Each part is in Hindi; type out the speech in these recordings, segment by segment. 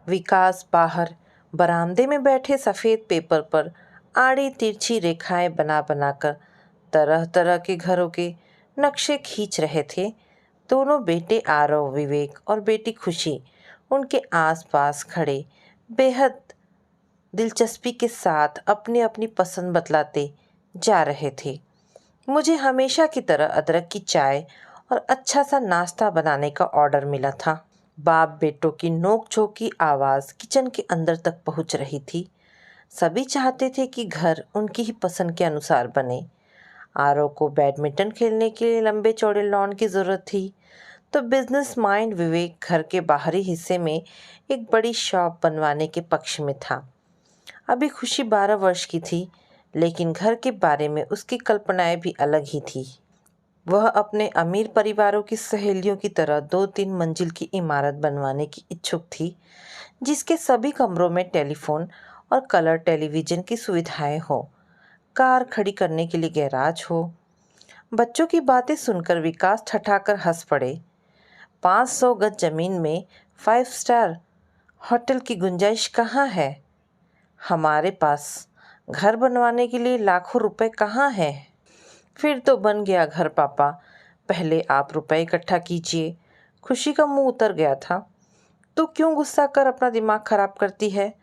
विकास बाहर बरामदे में बैठे सफ़ेद पेपर पर आड़ी तिरछी रेखाएं बना बनाकर तरह तरह के घरों के नक्शे खींच रहे थे। दोनों बेटे आरव विवेक और बेटी खुशी उनके आसपास खड़े बेहद दिलचस्पी के साथ अपनी अपनी पसंद बतलाते जा रहे थे। मुझे हमेशा की तरह अदरक की चाय और अच्छा सा नाश्ता बनाने का ऑर्डर मिला था। बाप बेटों की नोक-झोंक की आवाज़ किचन के अंदर तक पहुंच रही थी। सभी चाहते थे कि घर उनकी ही पसंद के अनुसार बने। आरव को बैडमिंटन खेलने के लिए लंबे चौड़े लॉन की ज़रूरत थी, तो बिजनेस माइंड विवेक घर के बाहरी हिस्से में एक बड़ी शॉप बनवाने के पक्ष में था। अभी खुशी 12 वर्ष की थी, लेकिन घर के बारे में उसकी कल्पनाएं भी अलग ही थी। वह अपने अमीर परिवारों की सहेलियों की तरह 2-3 मंजिल की इमारत बनवाने की इच्छुक थी, जिसके सभी कमरों में टेलीफोन और कलर टेलीविज़न की सुविधाएं हो, कार खड़ी करने के लिए गैराज हो। बच्चों की बातें सुनकर विकास ठठाकर हंस पड़े। 500 गज जमीन में 5 स्टार होटल की गुंजाइश कहाँ है? हमारे पास घर बनवाने के लिए लाखों रुपए कहाँ हैं? फिर तो बन गया घर पापा, पहले आप रुपए इकट्ठा कीजिए। खुशी का मुंह उतर गया था। तू क्यों गुस्सा कर अपना दिमाग खराब करती है?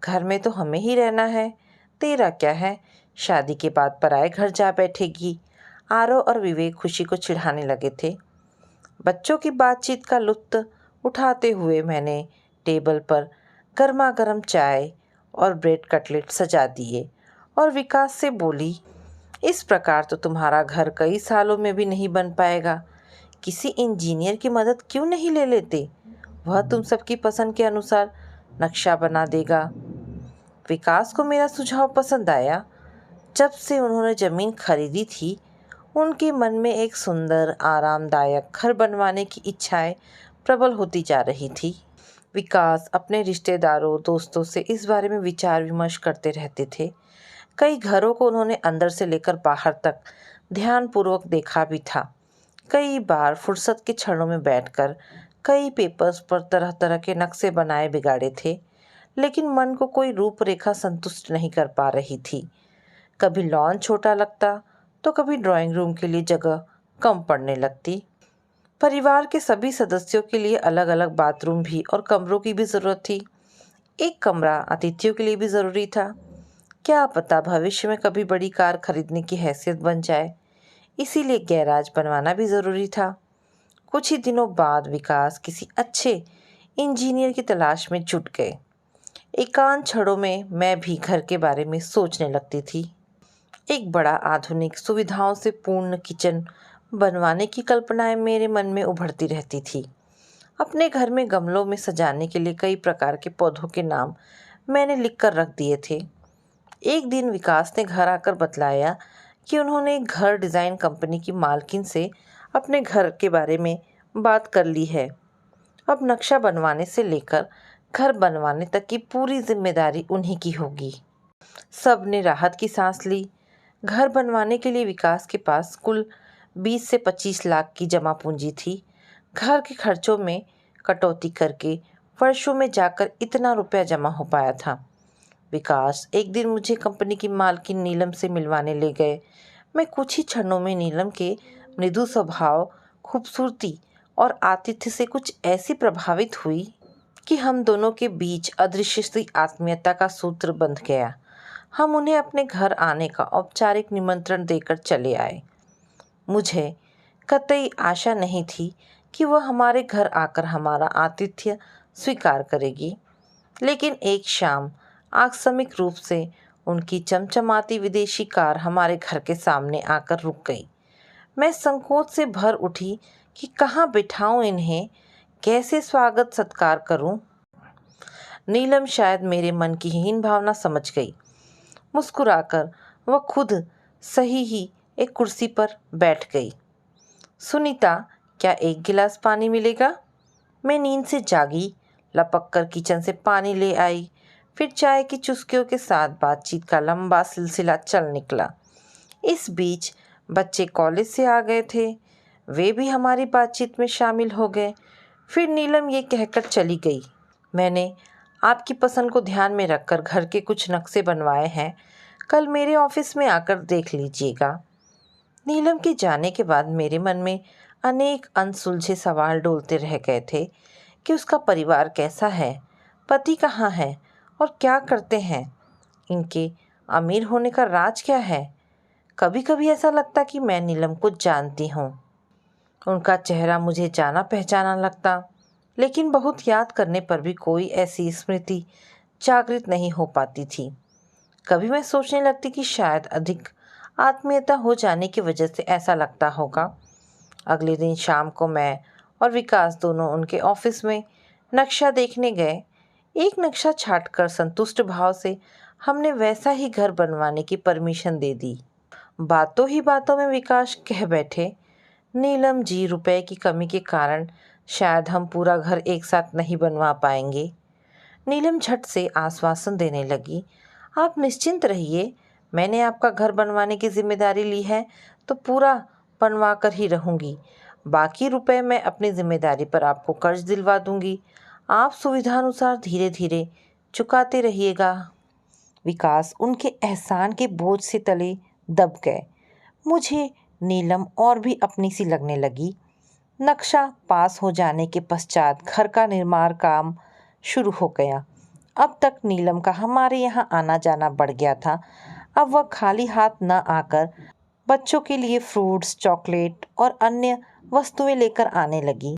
घर में तो हमें ही रहना है, तेरा क्या है? शादी के बाद पराए घर जा बैठेगी। आरव और विवेक खुशी को चिढ़ाने लगे थे। बच्चों की बातचीत का लुत्फ उठाते हुए मैंने टेबल पर गर्मा गर्म चाय और ब्रेड कटलेट सजा दिए और विकास से बोली, इस प्रकार तो तुम्हारा घर कई सालों में भी नहीं बन पाएगा। किसी इंजीनियर की मदद क्यों नहीं ले लेते? वह तुम सबकी पसंद के अनुसार नक्शा बना देगा। विकास को मेरा सुझाव पसंद आया। जब से उन्होंने ज़मीन खरीदी थी, उनके मन में एक सुंदर आरामदायक घर बनवाने की इच्छाएं प्रबल होती जा रही थी। विकास अपने रिश्तेदारों दोस्तों से इस बारे में विचार विमर्श करते रहते थे। कई घरों को उन्होंने अंदर से लेकर बाहर तक ध्यानपूर्वक देखा भी था। कई बार फुर्सत के क्षणों में बैठकर कई पेपर्स पर तरह तरह के नक्शे बनाए बिगाड़े थे, लेकिन मन को कोई रूपरेखा संतुष्ट नहीं कर पा रही थी। कभी लॉन छोटा लगता तो कभी ड्राइंग रूम के लिए जगह कम पड़ने लगती। परिवार के सभी सदस्यों के लिए अलग अलग बाथरूम भी और कमरों की भी ज़रूरत थी। एक कमरा अतिथियों के लिए भी ज़रूरी था। क्या पता भविष्य में कभी बड़ी कार खरीदने की हैसियत बन जाए, इसीलिए गैराज बनवाना भी ज़रूरी था। कुछ ही दिनों बाद विकास किसी अच्छे इंजीनियर की तलाश में जुट गए। एकांत क्षणों में मैं भी घर के बारे में सोचने लगती थी। एक बड़ा आधुनिक सुविधाओं से पूर्ण किचन बनवाने की कल्पनाएं मेरे मन में उभरती रहती थी। अपने घर में गमलों में सजाने के लिए कई प्रकार के पौधों के नाम मैंने लिखकर रख दिए थे। एक दिन विकास ने घर आकर बतलाया कि उन्होंने एक घर डिज़ाइन कंपनी की मालकिन से अपने घर के बारे में बात कर ली है। अब नक्शा बनवाने से लेकर घर बनवाने तक की पूरी जिम्मेदारी उन्हीं की होगी। सब ने राहत की सांस ली। घर बनवाने के लिए विकास के पास कुल 20 से 25 लाख की जमा पूंजी थी। घर के खर्चों में कटौती करके वर्षों में जाकर इतना रुपया जमा हो पाया था। विकास एक दिन मुझे कंपनी की मालकिन नीलम से मिलवाने ले गए। मैं कुछ ही क्षणों में नीलम के मृदु स्वभाव, खूबसूरती और आतिथ्य से कुछ ऐसी प्रभावित हुई कि हम दोनों के बीच अदृश्य सी आत्मीयता का सूत्र बंध गया। हम उन्हें अपने घर आने का औपचारिक निमंत्रण देकर चले आए। मुझे कतई आशा नहीं थी कि वह हमारे घर आकर हमारा आतिथ्य स्वीकार करेगी, लेकिन एक शाम आकस्मिक रूप से उनकी चमचमाती विदेशी कार हमारे घर के सामने आकर रुक गई। मैं संकोच से भर उठी कि कहाँ बिठाऊं इन्हें, कैसे स्वागत सत्कार करूं। नीलम शायद मेरे मन की हीन भावना समझ गई। मुस्कुराकर वह खुद सही ही एक कुर्सी पर बैठ गई। सुनीता, क्या एक गिलास पानी मिलेगा? मैं नींद से जागी, लपक कर किचन से पानी ले आई। फिर चाय की चुस्कियों के साथ बातचीत का लंबा सिलसिला चल निकला। इस बीच बच्चे कॉलेज से आ गए थे, वे भी हमारी बातचीत में शामिल हो गए। फिर नीलम ये कहकर चली गई, मैंने आपकी पसंद को ध्यान में रखकर घर के कुछ नक्शे बनवाए हैं, कल मेरे ऑफिस में आकर देख लीजिएगा। नीलम के जाने के बाद मेरे मन में अनेक अनसुलझे सवाल डोलते रह गए थे कि उसका परिवार कैसा है, पति कहाँ है और क्या करते हैं, इनके अमीर होने का राज क्या है। कभी कभी ऐसा लगता कि मैं नीलम को जानती हूँ, उनका चेहरा मुझे जाना पहचाना लगता, लेकिन बहुत याद करने पर भी कोई ऐसी स्मृति जागृत नहीं हो पाती थी। कभी मैं सोचने लगती कि शायद अधिक आत्मीयता हो जाने की वजह से ऐसा लगता होगा। अगले दिन शाम को मैं और विकास दोनों उनके ऑफिस में नक्शा देखने गए। एक नक्शा छांटकर संतुष्ट भाव से हमने वैसा ही घर बनवाने की परमिशन दे दी। बातों ही बातों में विकास कह बैठे, नीलम जी, रुपए की कमी के कारण शायद हम पूरा घर एक साथ नहीं बनवा पाएंगे। नीलम झट से आश्वासन देने लगी, आप निश्चिंत रहिए, मैंने आपका घर बनवाने की जिम्मेदारी ली है तो पूरा बनवा कर ही रहूँगी। बाकी रुपए मैं अपनी जिम्मेदारी पर आपको कर्ज दिलवा दूँगी, आप सुविधानुसार धीरे धीरे चुकाते रहिएगा। विकास उनके एहसान के बोझ से तले दब गए। मुझे नीलम और भी अपनी सी लगने लगी। नक्शा पास हो जाने के पश्चात घर का निर्माण काम शुरू हो गया। अब तक नीलम का हमारे यहाँ आना जाना बढ़ गया था। अब वह खाली हाथ न आकर बच्चों के लिए फ्रूट्स, चॉकलेट और अन्य वस्तुएं लेकर आने लगी।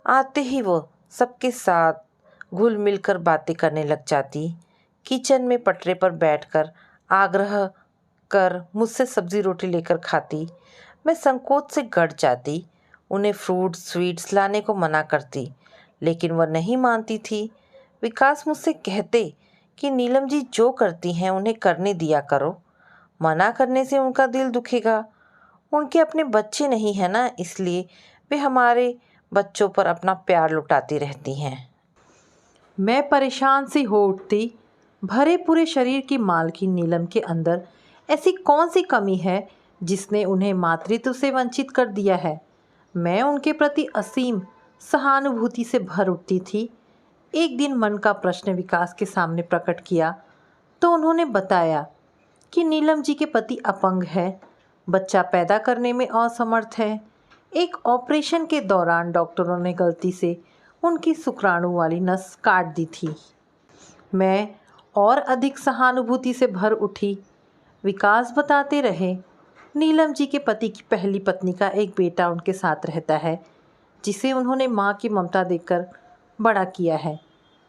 आते ही वो सबके साथ घुल मिलकर बातें करने लग जाती। किचन में पटरे पर बैठकर आग्रह कर मुझसे सब्जी रोटी लेकर खाती। मैं संकोच से गड़ जाती, उन्हें फ्रूट्स स्वीट्स लाने को मना करती, लेकिन वह नहीं मानती थी। विकास मुझसे कहते कि नीलम जी जो करती हैं उन्हें करने दिया करो, मना करने से उनका दिल दुखेगा। उनके अपने बच्चे नहीं हैं ना, इसलिए वे हमारे बच्चों पर अपना प्यार लुटाती रहती हैं। मैं परेशान सी हो उठती। भरे पूरे शरीर की मालकिन नीलम के अंदर ऐसी कौन सी कमी है जिसने उन्हें मातृत्व से वंचित कर दिया है। मैं उनके प्रति असीम सहानुभूति से भर उठती थी। एक दिन मन का प्रश्न विकास के सामने प्रकट किया तो उन्होंने बताया कि नीलम जी के पति अपंग है, बच्चा पैदा करने में असमर्थ है। एक ऑपरेशन के दौरान डॉक्टरों ने गलती से उनकी शुक्राणु वाली नस काट दी थी। मैं और अधिक सहानुभूति से भर उठी। विकास बताते रहे, नीलम जी के पति की पहली पत्नी का एक बेटा उनके साथ रहता है, जिसे उन्होंने माँ की ममता देकर बड़ा किया है।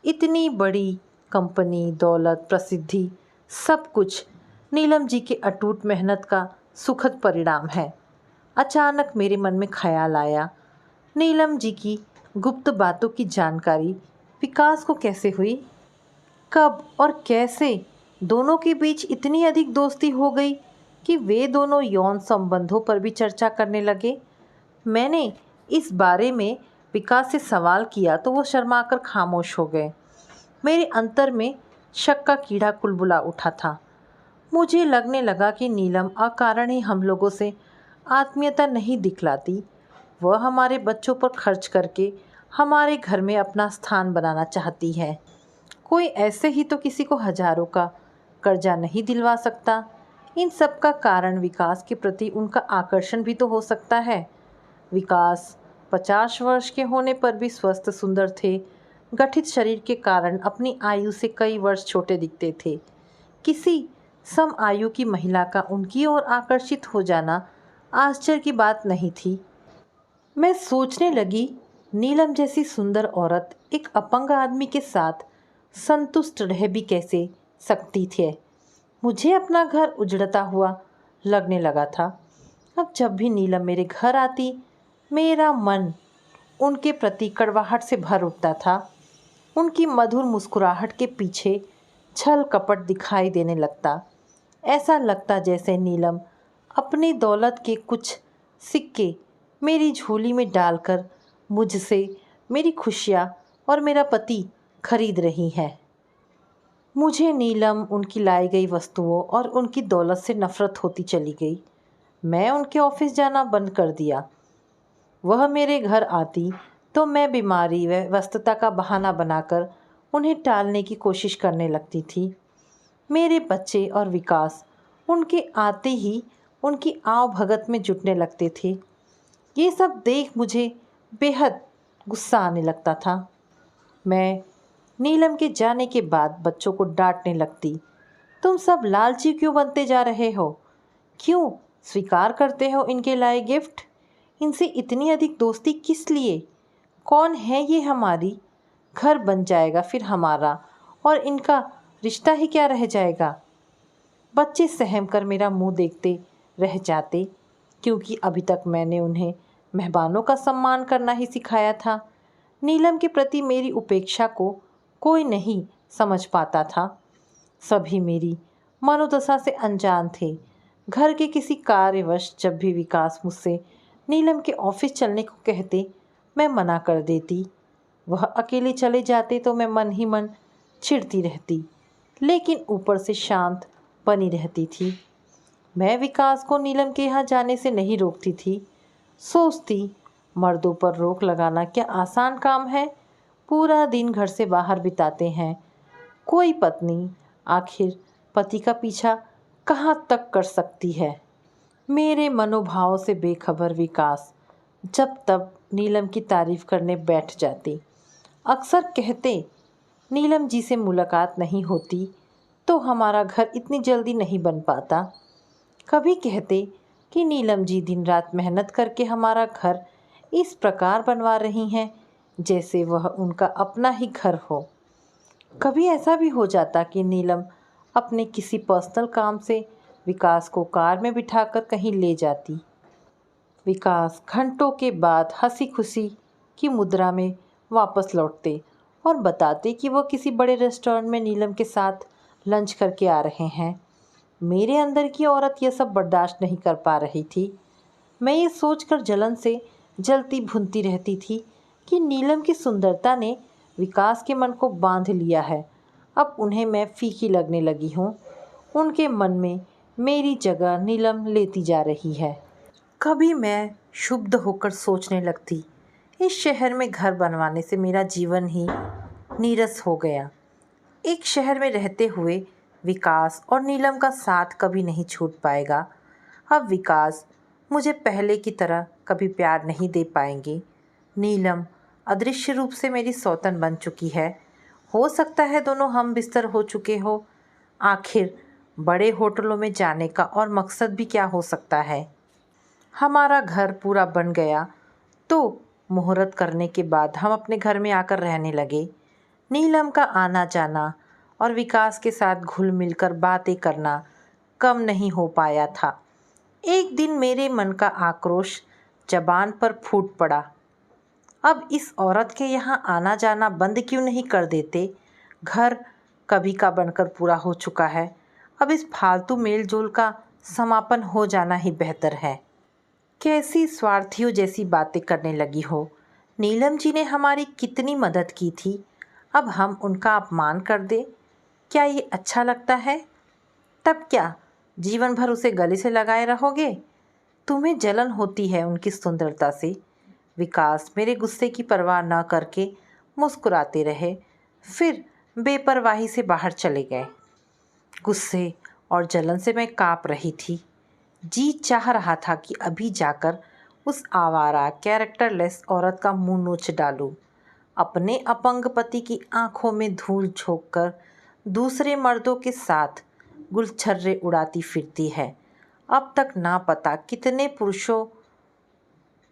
इतनी बड़ी कंपनी, दौलत, प्रसिद्धि, सब कुछ नीलम जी के अटूट मेहनत का सुखद परिणाम है। अचानक मेरे मन में ख्याल आया, नीलम जी की गुप्त बातों की जानकारी विकास को कैसे हुई? कब और कैसे दोनों के बीच इतनी अधिक दोस्ती हो गई कि वे दोनों यौन संबंधों पर भी चर्चा करने लगे? मैंने इस बारे में विकास से सवाल किया तो वो शर्माकर खामोश हो गए। मेरे अंतर में शक का कीड़ा कुलबुला उठा था। मुझे लगने लगा कि नीलम अकारण ही हम लोगों से आत्मीयता नहीं दिखलाती। वह हमारे बच्चों पर खर्च करके हमारे घर में अपना स्थान बनाना चाहती है। कोई ऐसे ही तो किसी को हजारों का कर्जा नहीं दिलवा सकता। इन सब का कारण विकास के प्रति उनका आकर्षण भी तो हो सकता है। विकास 50 वर्ष के होने पर भी स्वस्थ सुंदर थे। गठित शरीर के कारण अपनी आयु से कई वर्ष छोटे दिखते थे। किसी सम आयु की महिला का उनकी ओर आकर्षित हो जाना आश्चर्य की बात नहीं थी। मैं सोचने लगी, नीलम जैसी सुंदर औरत एक अपंग आदमी के साथ संतुष्ट रह भी कैसे सकती थी। मुझे अपना घर उजड़ता हुआ लगने लगा था। अब जब भी नीलम मेरे घर आती, मेरा मन उनके प्रति कड़वाहट से भर उठता था। उनकी मधुर मुस्कुराहट के पीछे छल कपट दिखाई देने लगता। ऐसा लगता जैसे नीलम अपनी दौलत के कुछ सिक्के मेरी झोली में डालकर मुझसे मेरी खुशियाँ और मेरा पति खरीद रही है। मुझे नीलम, उनकी लाई गई वस्तुओं और उनकी दौलत से नफरत होती चली गई। मैं उनके ऑफिस जाना बंद कर दिया। वह मेरे घर आती तो मैं बीमारी व व्यस्तता का बहाना बनाकर उन्हें टालने की कोशिश करने लगती थी। मेरे बच्चे और विकास उनके आते ही उनकी आव भगत में जुटने लगते थे। ये सब देख मुझे बेहद गुस्सा आने लगता था। मैं नीलम के जाने के बाद बच्चों को डांटने लगती। तुम सब लालची क्यों बनते जा रहे हो? क्यों स्वीकार करते हो इनके लाए गिफ्ट? इनसे इतनी अधिक दोस्ती किस लिए? कौन है ये हमारी? घर बन जाएगा फिर हमारा, और इनका रिश्ता ही क्या रह जाएगा? बच्चे सहम कर मेरा मुंह देखते रह जाते, क्योंकि अभी तक मैंने उन्हें मेहमानों का सम्मान करना ही सिखाया था। नीलम के प्रति मेरी उपेक्षा को कोई नहीं समझ पाता था। सभी मेरी मनोदशा से अनजान थे। घर के किसी कार्यवश जब भी विकास मुझसे नीलम के ऑफिस चलने को कहते, मैं मना कर देती। वह अकेले चले जाते तो मैं मन ही मन चिढ़ती रहती, लेकिन ऊपर से शांत बनी रहती थी। मैं विकास को नीलम के यहाँ जाने से नहीं रोकती थी। सोचती, मर्दों पर रोक लगाना क्या आसान काम है? पूरा दिन घर से बाहर बिताते हैं। कोई पत्नी आखिर पति का पीछा कहाँ तक कर सकती है? मेरे मनोभाव से बेखबर विकास जब तब नीलम की तारीफ करने बैठ जाती। अक्सर कहते, नीलम जी से मुलाकात नहीं होती तो हमारा घर इतनी जल्दी नहीं बन पाता। कभी कहते कि नीलम जी दिन रात मेहनत करके हमारा घर इस प्रकार बनवा रही हैं जैसे वह उनका अपना ही घर हो। कभी ऐसा भी हो जाता कि नीलम अपने किसी पर्सनल काम से विकास को कार में बिठाकर कहीं ले जाती। विकास घंटों के बाद हंसी खुशी की मुद्रा में वापस लौटते और बताते कि वह किसी बड़े रेस्टोरेंट में नीलम के साथ लंच करके आ रहे हैं। मेरे अंदर की औरत यह सब बर्दाश्त नहीं कर पा रही थी। मैं ये सोचकर जलन से जलती भुनती रहती थी कि नीलम की सुंदरता ने विकास के मन को बांध लिया है। अब उन्हें मैं फीकी लगने लगी हूँ। उनके मन में मेरी जगह नीलम लेती जा रही है। कभी मैं क्षुब्ध होकर सोचने लगती, इस शहर में घर बनवाने से मेरा जीवन ही नीरस हो गया। एक शहर में रहते हुए विकास और नीलम का साथ कभी नहीं छूट पाएगा। अब विकास मुझे पहले की तरह कभी प्यार नहीं दे पाएंगे। नीलम अदृश्य रूप से मेरी सौतन बन चुकी है। हो सकता है दोनों हम बिस्तर हो चुके हो। आखिर बड़े होटलों में जाने का और मकसद भी क्या हो सकता है? हमारा घर पूरा बन गया तो मुहूर्त करने के बाद हम अपने घर में आकर रहने लगे। नीलम का आना जाना और विकास के साथ घुल मिलकर बातें करना कम नहीं हो पाया था। एक दिन मेरे मन का आक्रोश जबान पर फूट पड़ा। अब इस औरत के यहाँ आना जाना बंद क्यों नहीं कर देते? घर कभी का बनकर पूरा हो चुका है। अब इस फालतू मेल जोल का समापन हो जाना ही बेहतर है। कैसी स्वार्थियों जैसी बातें करने लगी हो। नीलम जी ने हमारी कितनी मदद की थी, अब हम उनका अपमान कर दें, क्या ये अच्छा लगता है? तब क्या जीवन भर उसे गले से लगाए रहोगे? तुम्हें जलन होती है उनकी सुंदरता से। विकास मेरे गुस्से की परवाह न करके मुस्कुराते रहे, फिर बेपरवाही से बाहर चले गए। गुस्से और जलन से मैं काँप रही थी। जी चाह रहा था कि अभी जाकर उस आवारा कैरेक्टरलेस औरत का मुंह नोच डालूं। अपने अपंग पति की आंखों में धूल झोंककर दूसरे मर्दों के साथ गुलछर्रे उड़ाती फिरती है। अब तक ना पता कितने पुरुषों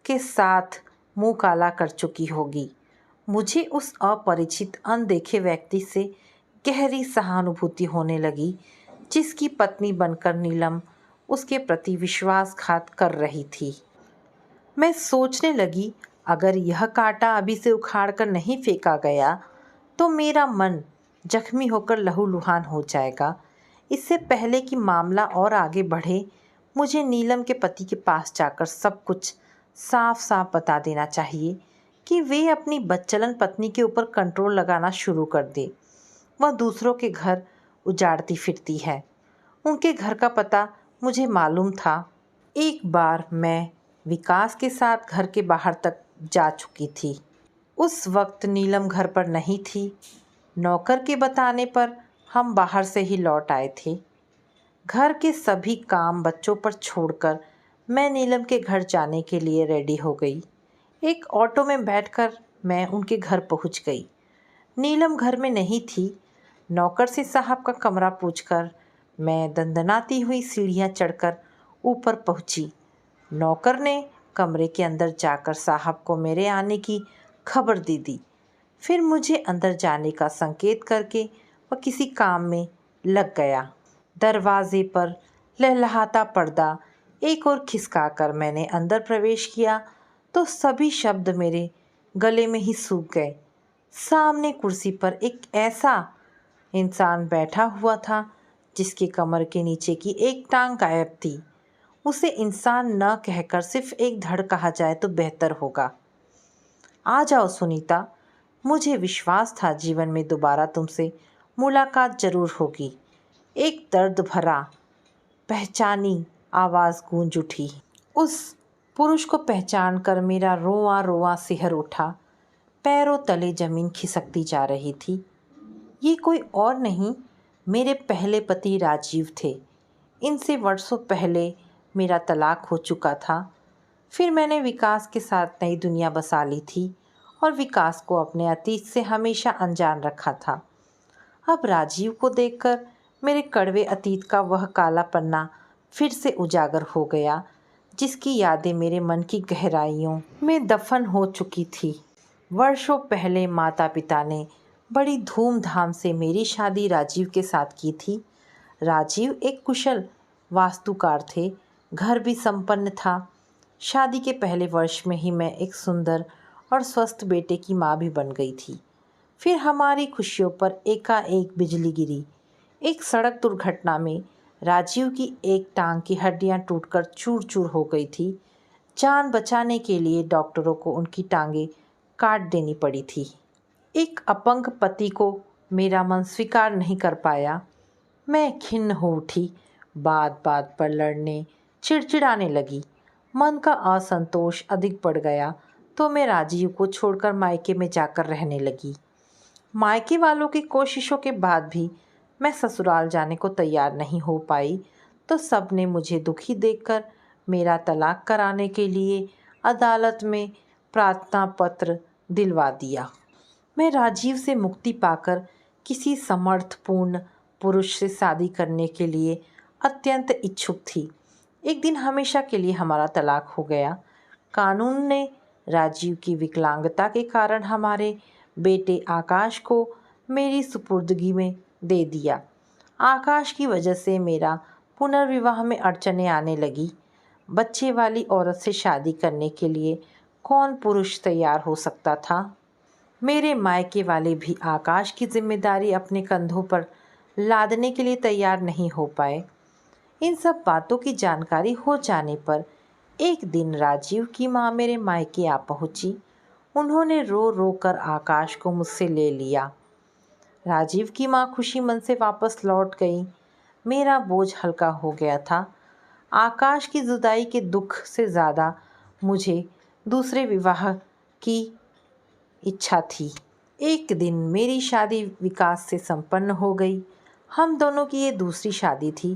के साथ मुंह काला कर चुकी होगी। मुझे उस अपरिचित अनदेखे व्यक्ति से गहरी सहानुभूति होने लगी, जिसकी पत्नी बनकर नीलम उसके प्रति विश्वासघात कर रही थी। मैं सोचने लगी, अगर यह कांटा अभी से उखाड़ कर नहीं फेंका गया तो मेरा मन जख्मी होकर लहूलुहान हो जाएगा। इससे पहले कि मामला और आगे बढ़े, मुझे नीलम के पति के पास जाकर सब कुछ साफ साफ बता देना चाहिए कि वे अपनी बदचलन पत्नी के ऊपर कंट्रोल लगाना शुरू कर दे। वह दूसरों के घर उजाड़ती फिरती है। उनके घर का पता मुझे मालूम था। एक बार मैं विकास के साथ घर के बाहर तक जा चुकी थी। उस वक्त नीलम घर पर नहीं थी। नौकर के बताने पर हम बाहर से ही लौट आए थे। घर के सभी काम बच्चों पर छोड़कर मैं नीलम के घर जाने के लिए रेडी हो गई। एक ऑटो में बैठकर मैं उनके घर पहुंच गई। नीलम घर में नहीं थी। नौकर से साहब का कमरा पूछकर मैं दंदनाती हुई सीढ़ियां चढ़कर ऊपर पहुंची। नौकर ने कमरे के अंदर जाकर साहब को मेरे आने की खबर दे दी। फिर मुझे अंदर जाने का संकेत करके वह किसी काम में लग गया। दरवाजे पर लहलहाता पर्दा एक और खिसकाकर मैंने अंदर प्रवेश किया तो सभी शब्द मेरे गले में ही सूख गए। सामने कुर्सी पर एक ऐसा इंसान बैठा हुआ था जिसके कमर के नीचे की एक टांग गायब थी। उसे इंसान न कहकर सिर्फ एक धड़ कहा जाए तो बेहतर होगा। आ जाओ सुनीता, मुझे विश्वास था जीवन में दोबारा तुमसे मुलाकात जरूर होगी। एक दर्द भरा पहचानी आवाज़ गूंज उठी। उस पुरुष को पहचान कर मेरा रोआ रोआ सिहर उठा। पैरों तले जमीन खिसकती जा रही थी। ये कोई और नहीं, मेरे पहले पति राजीव थे। इनसे वर्षों पहले मेरा तलाक हो चुका था। फिर मैंने विकास के साथ नई दुनिया बसा ली थी और विकास को अपने अतीत से हमेशा अनजान रखा था। अब राजीव को देखकर मेरे कड़वे अतीत का वह काला पन्ना फिर से उजागर हो गया, जिसकी यादें मेरे मन की गहराइयों में दफन हो चुकी थी। वर्षों पहले माता पिता ने बड़ी धूमधाम से मेरी शादी राजीव के साथ की थी। राजीव एक कुशल वास्तुकार थे, घर भी संपन्न था। शादी के पहले वर्ष में ही मैं एक सुंदर और स्वस्थ बेटे की माँ भी बन गई थी। फिर हमारी खुशियों पर एकाएक बिजली गिरी। एक सड़क दुर्घटना में राजीव की एक टांग की हड्डियां टूटकर चूर चूर हो गई थी। जान बचाने के लिए डॉक्टरों को उनकी टांगें काट देनी पड़ी थी। एक अपंग पति को मेरा मन स्वीकार नहीं कर पाया। मैं खिन्न हो उठी, बात बात पर लड़ने चिड़चिड़ाने लगी। मन का असंतोष अधिक बढ़ गया तो मैं राजीव को छोड़कर मायके में जाकर रहने लगी। मायके वालों की कोशिशों के बाद भी मैं ससुराल जाने को तैयार नहीं हो पाई तो सबने मुझे दुखी देखकर मेरा तलाक कराने के लिए अदालत में प्रार्थना पत्र दिलवा दिया। मैं राजीव से मुक्ति पाकर किसी समर्थपूर्ण पुरुष से शादी करने के लिए अत्यंत इच्छुक थी। एक दिन हमेशा के लिए हमारा तलाक हो गया। कानून ने राजीव की विकलांगता के कारण हमारे बेटे आकाश को मेरी सुपुर्दगी में दे दिया। आकाश की वजह से मेरा पुनर्विवाह में अड़चनें आने लगी। बच्चे वाली औरत से शादी करने के लिए कौन पुरुष तैयार हो सकता था। मेरे मायके वाले भी आकाश की जिम्मेदारी अपने कंधों पर लादने के लिए तैयार नहीं हो पाए। इन सब बातों की जानकारी हो जाने पर एक दिन राजीव की माँ मेरे मायके आ पहुँची। उन्होंने रो रो कर आकाश को मुझसे ले लिया। राजीव की माँ खुशी मन से वापस लौट गई। मेरा बोझ हल्का हो गया था। आकाश की जुदाई के दुख से ज़्यादा मुझे दूसरे विवाह की इच्छा थी। एक दिन मेरी शादी विकास से संपन्न हो गई। हम दोनों की ये दूसरी शादी थी।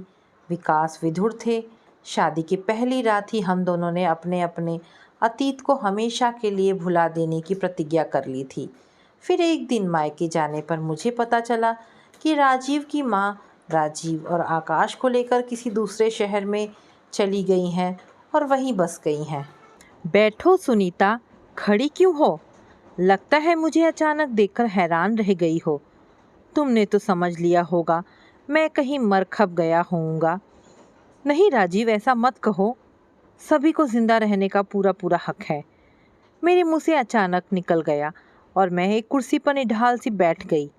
विकास विधुर थे। शादी की पहली रात ही हम दोनों ने अपने अपने अतीत को हमेशा के लिए भुला देने की प्रतिज्ञा कर ली थी। फिर एक दिन मायके जाने पर मुझे पता चला कि राजीव की माँ राजीव और आकाश को लेकर किसी दूसरे शहर में चली गई हैं और वहीं बस गई हैं। बैठो सुनीता, खड़ी क्यों हो? लगता है मुझे अचानक देखकर हैरान रह गई हो। तुमने तो समझ लिया होगा मैं कहीं मर खप गया होऊंगा। नहीं राजीव, ऐसा मत कहो। सभी को जिंदा रहने का पूरा पूरा हक है। मेरे मुंह से अचानक निकल गया और मैं एक कुर्सी पर निढाल सी बैठ गई।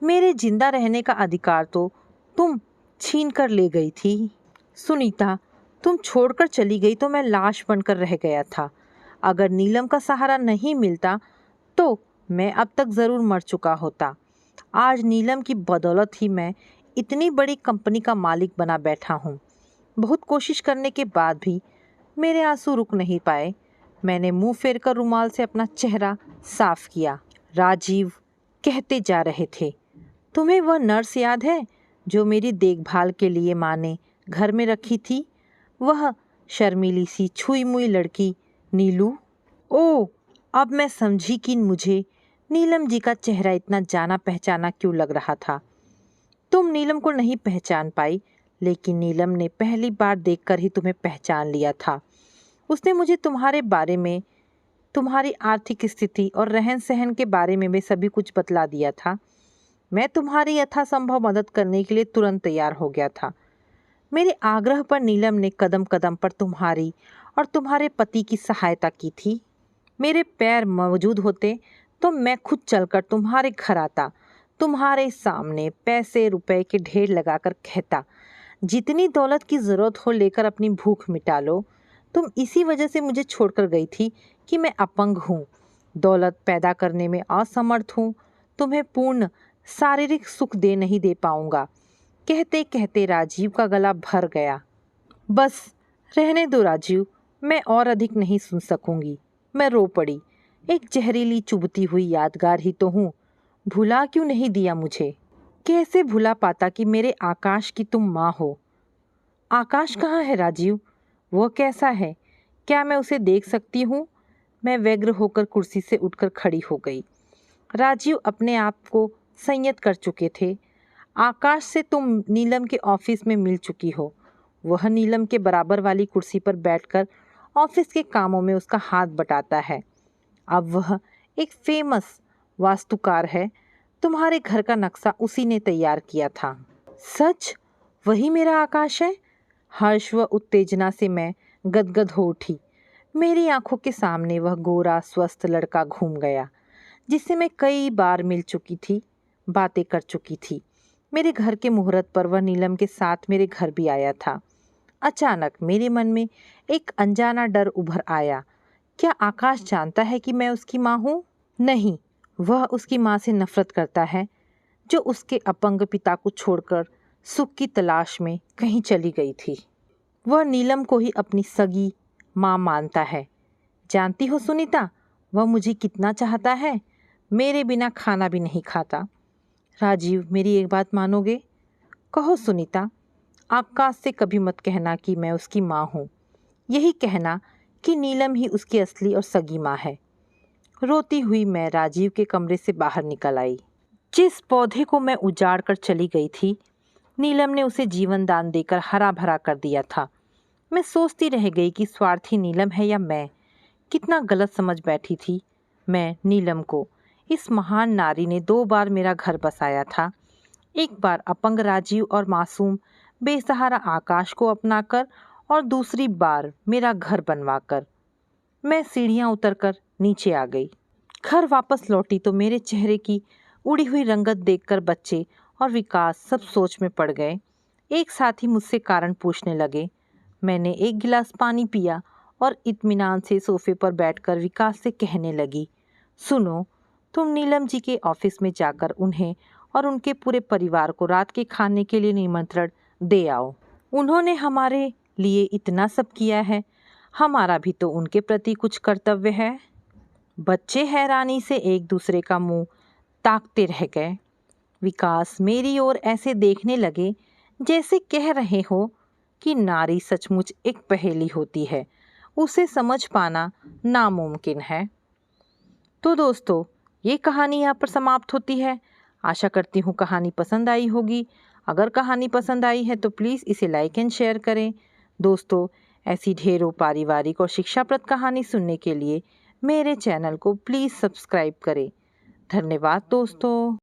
मेरे जिंदा रहने का अधिकार तो तुम छीन कर ले गई थी। सुनीता, तुम छोड़कर चली गई तो मैं लाश बनकर रह गया था। अगर नीलम का सहारा नहीं मिलता तो मैं अब तक ज़रूर मर चुका होता। आज नीलम की बदौलत ही मैं इतनी बड़ी कंपनी का मालिक बना बैठा हूँ। बहुत कोशिश करने के बाद भी मेरे आंसू रुक नहीं पाए। मैंने मुंह फेर कर रुमाल से अपना चेहरा साफ किया। राजीव, कहते जा रहे थे। तुम्हें वह नर्स याद है जो मेरी देखभाल के लिए माँ ने घर में रखी थी? वह शर्मीली सी छुई मुई लड़की नीलू। ओह, अब मैं समझी कि मुझे नीलम जी का चेहरा इतना जाना पहचाना क्यों लग रहा था। तुम नीलम को नहीं पहचान पाई, लेकिन नीलम ने पहली बार देखकर ही तुम्हें पहचान लिया था। उसने मुझे तुम्हारे बारे में, तुम्हारी आर्थिक स्थिति और रहन सहन के बारे में भी सभी कुछ बतला दिया था। मैं तुम्हारी यथासंभव मदद करने के लिए तुरंत तैयार हो गया था। मेरे आग्रह पर नीलम ने कदम कदम पर तुम्हारी और तुम्हारे पति की सहायता की थी। मेरे पैर मौजूद होते तो मैं खुद चलकर तुम्हारे घर आता, तुम्हारे सामने पैसे रुपए के ढेर लगाकर कहता, जितनी दौलत की ज़रूरत हो लेकर अपनी भूख मिटा लो। तुम इसी वजह से मुझे छोड़कर गई थी कि मैं अपंग हूँ, दौलत पैदा करने में असमर्थ हूँ, तुम्हें पूर्ण शारीरिक सुख नहीं दे पाऊँगा। कहते कहते राजीव का गला भर गया। बस रहने दो राजीव, मैं और अधिक नहीं सुन सकूंगी। मैं रो पड़ी। एक जहरीली चुभती हुई यादगार ही तो हूँ, भुला क्यों नहीं दिया मुझे? कैसे भुला पाता कि मेरे आकाश की तुम माँ हो? आकाश कहाँ है राजीव? वो कैसा है? क्या मैं उसे देख सकती हूँ? मैं व्यग्र होकर कुर्सी से उठकर खड़ी हो गई। राजीव अपने आप को संयत कर चुके थे। आकाश से तुम नीलम के ऑफिस में मिल चुकी हो। वह नीलम के बराबर वाली कुर्सी पर बैठकर ऑफिस के कामों में उसका हाथ बटाता है। अब वह एक फेमस वास्तुकार है। तुम्हारे घर का नक्शा उसी ने तैयार किया था। सच? वही मेरा आकाश है? हर्ष व उत्तेजना से मैं गदगद हो उठी। मेरी आंखों के सामने वह गोरा स्वस्थ लड़का घूम गया, जिससे मैं कई बार मिल चुकी थी, बातें कर चुकी थी। मेरे घर के मुहूर्त पर वह नीलम के साथ मेरे घर भी आया था। अचानक मेरे मन में एक अनजाना डर उभर आया। क्या आकाश जानता है कि मैं उसकी माँ हूँ? नहीं, वह उसकी माँ से नफरत करता है, जो उसके अपंग पिता को छोड़कर सुख की तलाश में कहीं चली गई थी। वह नीलम को ही अपनी सगी माँ मानता है। जानती हो सुनीता, वह मुझे कितना चाहता है। मेरे बिना खाना भी नहीं खाता। राजीव, मेरी एक बात मानोगे? कहो सुनीता। आकाश से कभी मत कहना कि मैं उसकी माँ हूँ। यही कहना कि नीलम ही उसकी असली और सगी माँ है। रोती हुई मैं राजीव के कमरे से बाहर निकल आई। जिस पौधे को मैं उजाड़ कर चली गई थी, नीलम ने उसे जीवन दान देकर हरा भरा कर दिया था। मैं सोचती रह गई कि स्वार्थी नीलम है या मैं। कितना गलत समझ बैठी थी मैं नीलम को। इस महान नारी ने 2 बार मेरा घर बसाया था। एक बार अपंग राजीव और मासूम बेसहारा आकाश को अपनाकर, और दूसरी बार मेरा घर बनवाकर। मैं सीढ़ियां उतरकर नीचे आ गई। घर वापस लौटी तो मेरे चेहरे की उड़ी हुई रंगत देखकर बच्चे और विकास सब सोच में पड़ गए। एक साथ ही मुझसे कारण पूछने लगे। मैंने एक गिलास पानी पिया और इत्मीनान से सोफे पर बैठकर विकास से कहने लगी, सुनो, तुम नीलम जी के ऑफिस में जाकर उन्हें और उनके पूरे परिवार को रात के खाने के लिए निमंत्रण दे आओ। उन्होंने हमारे लिए इतना सब किया है, हमारा भी तो उनके प्रति कुछ कर्तव्य है। बच्चे हैरानी से एक दूसरे का मुंह ताकते रह गए। विकास मेरी ओर ऐसे देखने लगे जैसे कह रहे हो कि नारी सचमुच एक पहेली होती है, उसे समझ पाना नामुमकिन है। तो दोस्तों, ये कहानी यहाँ पर समाप्त होती है। आशा करती हूँ कहानी पसंद आई होगी। अगर कहानी पसंद आई है तो प्लीज़ इसे लाइक एंड शेयर करें। दोस्तों, ऐसी ढेरों पारिवारिक और शिक्षाप्रद कहानी सुनने के लिए मेरे चैनल को प्लीज़ सब्सक्राइब करें। धन्यवाद दोस्तों।